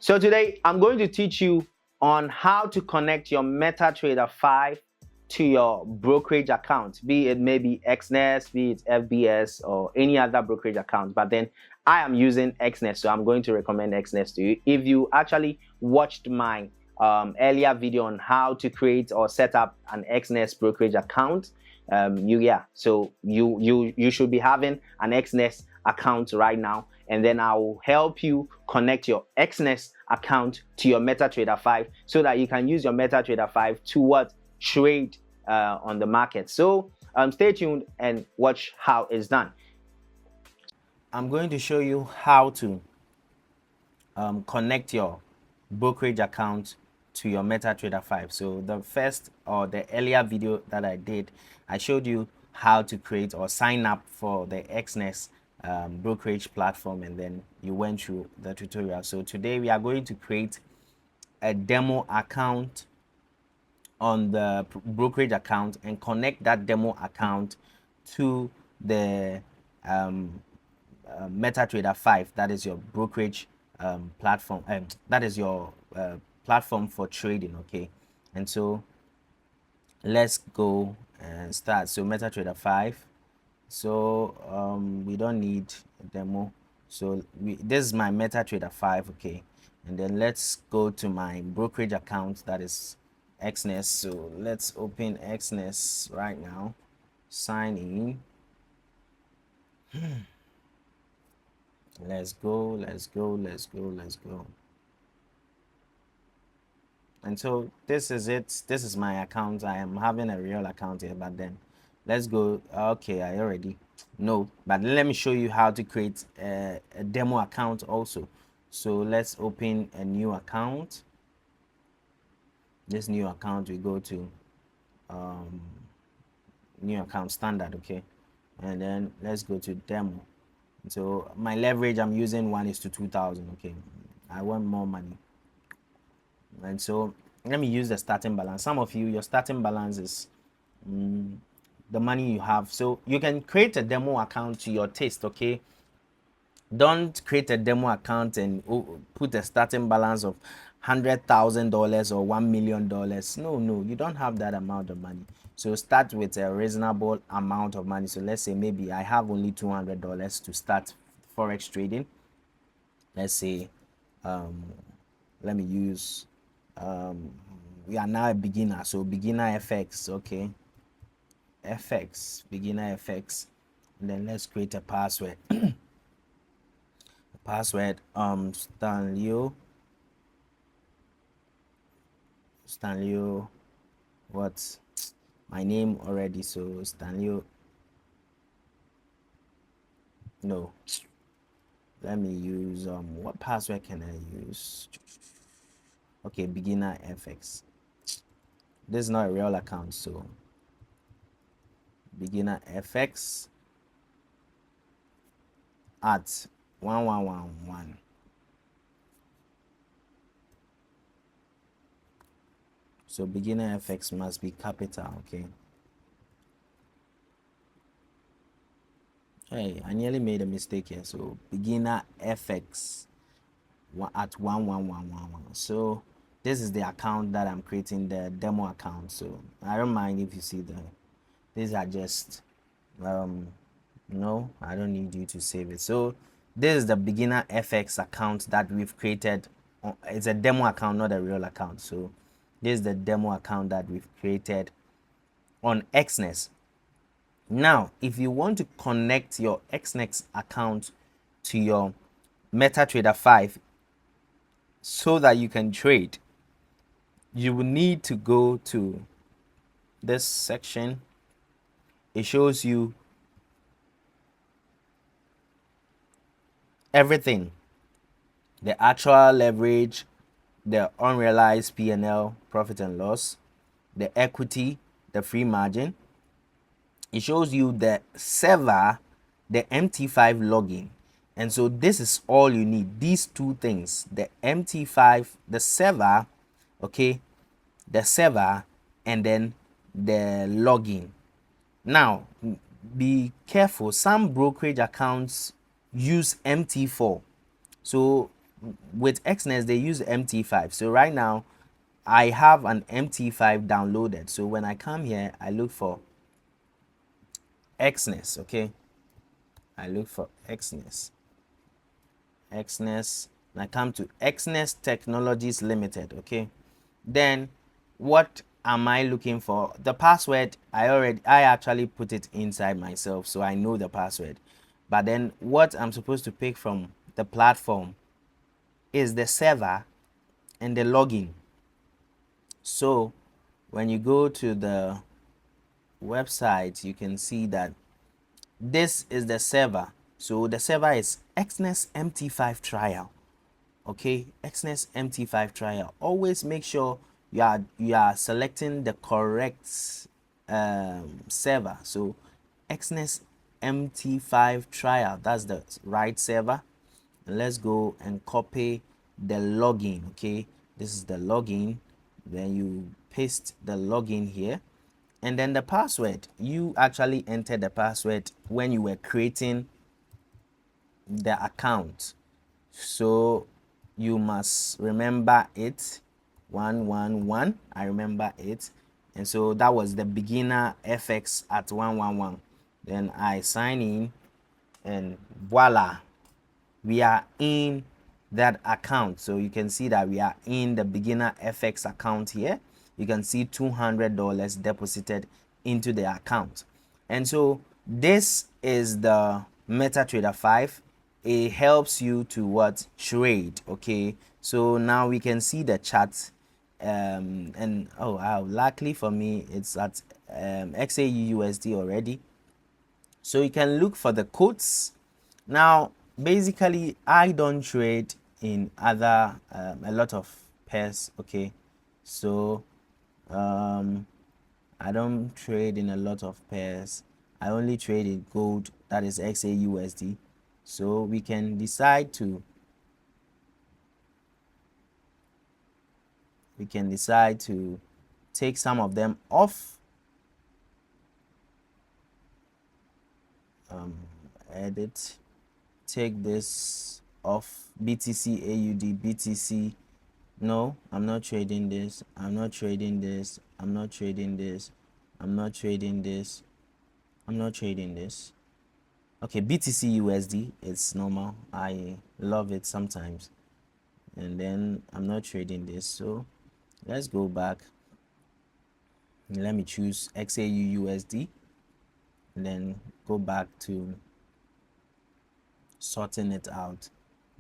So today I'm going to teach you on how to connect your MetaTrader 5 to your brokerage account, be it maybe Exness, be it FBS, or any other brokerage account. But then I am using Exness, so I'm going to recommend Exness to you. If you actually watched my earlier video on how to create or set up an Exness brokerage account, so you should be having an Exness account right now, and then I will help you connect your Exness account to your MetaTrader 5 so that you can use your MetaTrader 5 to trade on the market. So stay tuned and watch how it's done. I'm going to show you how to connect your brokerage account to your MetaTrader 5. So the first or the earlier video that I did, I showed you how to create or sign up for the Exness brokerage platform, and then you went through the tutorial. So today we are going to create a demo account on the brokerage account and connect that demo account to the MetaTrader 5. That is your brokerage platform. That is your platform for trading. Okay, and so let's go and start. So MetaTrader 5. So we don't need a demo. So this is my MetaTrader 5. Okay, and then let's go to my brokerage account, that is Exness. So let's open Exness right now, sign in. Let's go. And so this is it. This is my account. I am having a real account here, but then let's go. Okay, I already know, but let me show you how to create a demo account also. So let's open a new account. This new account, we go to new account standard. Okay, and then let's go to demo. So my leverage, I'm using 1:2,000. Okay, I want more money, and so let me use the starting balance. Some of you, your starting balance is the money you have. So you can create a demo account to your taste. Okay, don't create a demo account and put a starting balance of $100,000 or $1,000,000. No, you don't have that amount of money. So start with a reasonable amount of money. So let's say maybe I have only $200 to start Forex trading. Let's say let me use we are now a beginner, so beginner FX. Okay, FX, beginner FX, and then let's create a password. Password Stanley, what's my name already? So Stanley, no, let me use what password can I use? Okay, beginner FX. This is not a real account, so beginner FX at 1111. So beginner FX must be capital. Okay, hey, I nearly made a mistake here. So beginner FX at 11111. So this is the account that I'm creating, the demo account. So I don't mind if you see these are just no, I don't need you to save it. So this is the beginner FX account that we've created. It's a demo account, not a real account. So this is the demo account that we've created on Exness. Now, if you want to connect your Exness account to your MetaTrader 5 so that you can trade, you will need to go to this section. It shows you everything: the actual leverage, the unrealized P&L, profit and loss, the equity, the free margin. It shows you the server, the MT5 login. And so this is all you need, these two things: the MT5, the server, okay, the server, and then the login. Now be careful, some brokerage accounts use MT4. So with Exness they use MT5. So right now I have an MT5 downloaded. So when I come here, I look for Exness. Okay, I look for Exness, and I come to Exness Technologies Limited. Okay, then what am I looking for? The password I actually put it inside myself, so I know the password. But then what I'm supposed to pick from the platform is the server and the login. So when you go to the website, you can see that this is the server. So the server is Exness MT5 trial. Okay, Exness MT5 trial. Always make sure you are selecting the correct server. So Exness MT5 trial, that's the right server. And let's go and copy the login. Okay, this is the login. Then you paste the login here, and then the password, you actually enter the password when you were creating the account, so you must remember it. 111, I remember it. And so that was the beginner FX at 111. Then I sign in, and voila, we are in that account. So you can see that we are in the beginner FX account here. You can see $200 deposited into the account. And so this is the MetaTrader 5. It helps you to what? Trade. Okay, so now we can see the chart. And oh wow, luckily for me it's at XAUUSD already, so you can look for the quotes. Now basically I don't trade in other a lot of pairs. Okay, so I don't trade in a lot of pairs. I only trade in gold, that is XAUSD. So we can decide to take some of them off. Edit, take this off. BTC AUD, BTC. No, I'm not trading this. I'm not trading this. I'm not trading this. I'm not trading this. I'm not trading this. Okay, BTC USD, it's normal. I love it sometimes. And then I'm not trading this. So let's go back. Let me choose XAU USD. And then go back to sorting it out,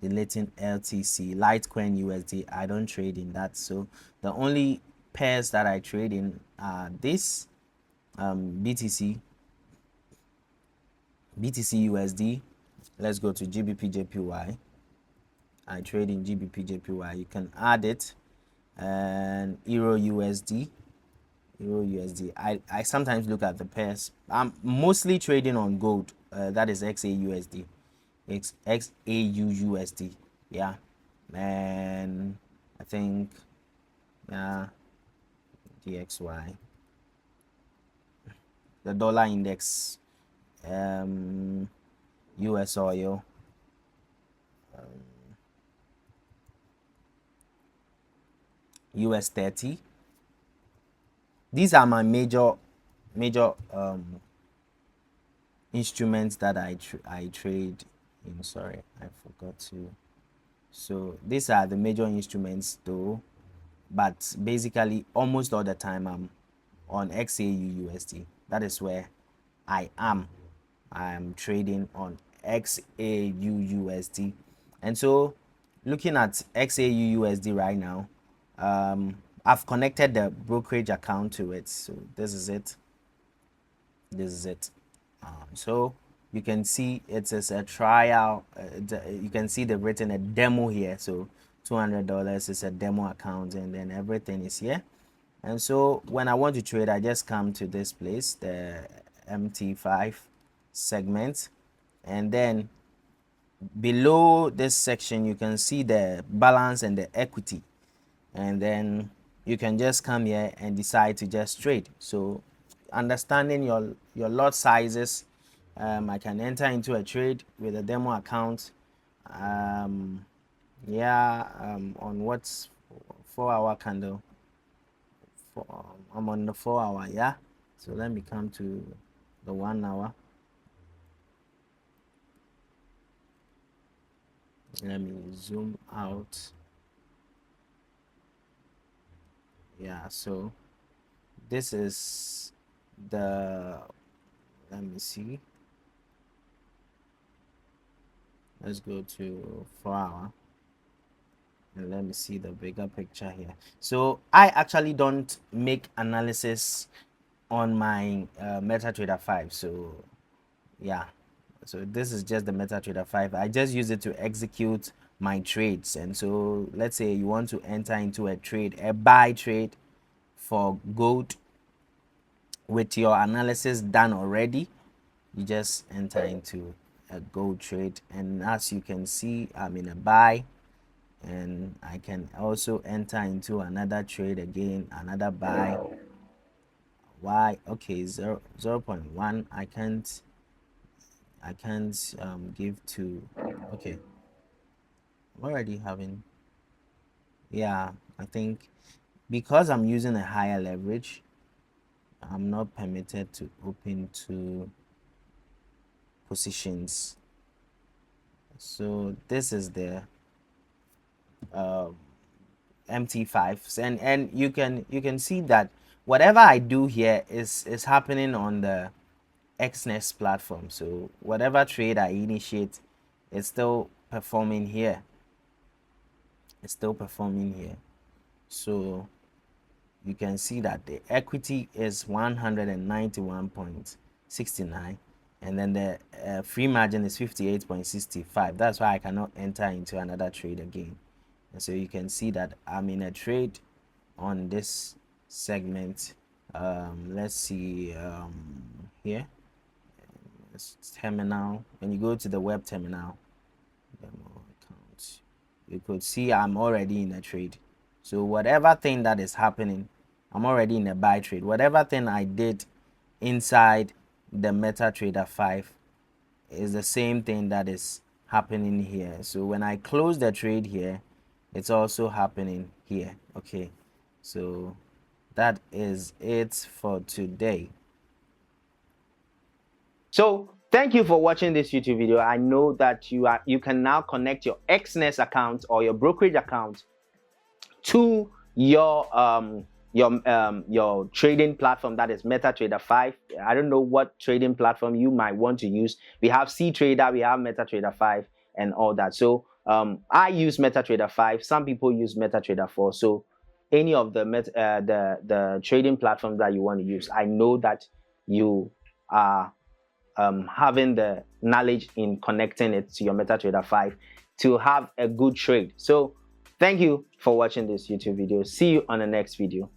deleting LTC, Litecoin USD. I don't trade in that. So the only pairs that I trade in are this BTC USD. Let's go to GBP JPY. I trade in GBP JPY. You can add it. And Euro USD. I sometimes look at the pairs. I'm mostly trading on gold. That is XAUSD. XAUUSD. Yeah. And I think DXY. The dollar index, US oil, US 30. These are my major instruments that I trade in. Sorry, I forgot to. So these are the major instruments though, but basically almost all the time I'm on XAUUSD. That is where I am trading on XAUUSD. And so looking at XAUUSD right now, I've connected the brokerage account to it. So this is it. So you can see it is a trial. You can see they've written a demo here. So $200 is a demo account, and then everything is here. And so when I want to trade, I just come to this place, the MT5 segment, and then below this section you can see the balance and the equity, and then you can just come here and decide to just trade. So understanding your lot sizes, I can enter into a trade with a demo account. Yeah, on what's 4 hour candle. I'm on the 4 hour, yeah. So let me come to the 1 hour. Let me zoom out. Yeah, so this is the, let me see. Let's go to 4 hour and let me see the bigger picture here. So I actually don't make analysis on my MetaTrader 5. So yeah, so this is just the MetaTrader 5. I just use it to execute my trades. And so let's say you want to enter into a trade, a buy trade for gold with your analysis done already. You just enter into a gold trade, and as you can see, I'm in a buy, and I can also enter into another trade again, another buy. Why? Okay, 0.1. I can't give to. Okay, I'm already having. Yeah, I think because I'm using a higher leverage, I'm not permitted to open two positions. So this is the uh, MT5s, and you can see that whatever I do here is happening on the Exness platform. So whatever trade I initiate, it's still performing here. It's still performing here. So you can see that the equity is 191.69, and then the free margin is 58.65. That's why I cannot enter into another trade again. And so you can see that I'm in a trade on this segment. Let's see here. It's terminal. When you go to the web terminal, demo account, you could see I'm already in a trade. So whatever thing that is happening, I'm already in a buy trade. Whatever thing I did inside the MetaTrader 5 is the same thing that is happening here. So when I close the trade here, it's also happening here. Okay, so that is it for today. So thank you for watching this YouTube video. I know that you can now connect your Exness account or your brokerage account to your trading platform, that is MetaTrader 5. I don't know what trading platform you might want to use. We have CTrader, we have MetaTrader 5 and all that. So I use MetaTrader 5. Some people use MetaTrader 4. So any of the trading platforms that you want to use, I know that you are having the knowledge in connecting it to your MetaTrader 5 to have a good trade. So thank you for watching this YouTube video. See you on the next video.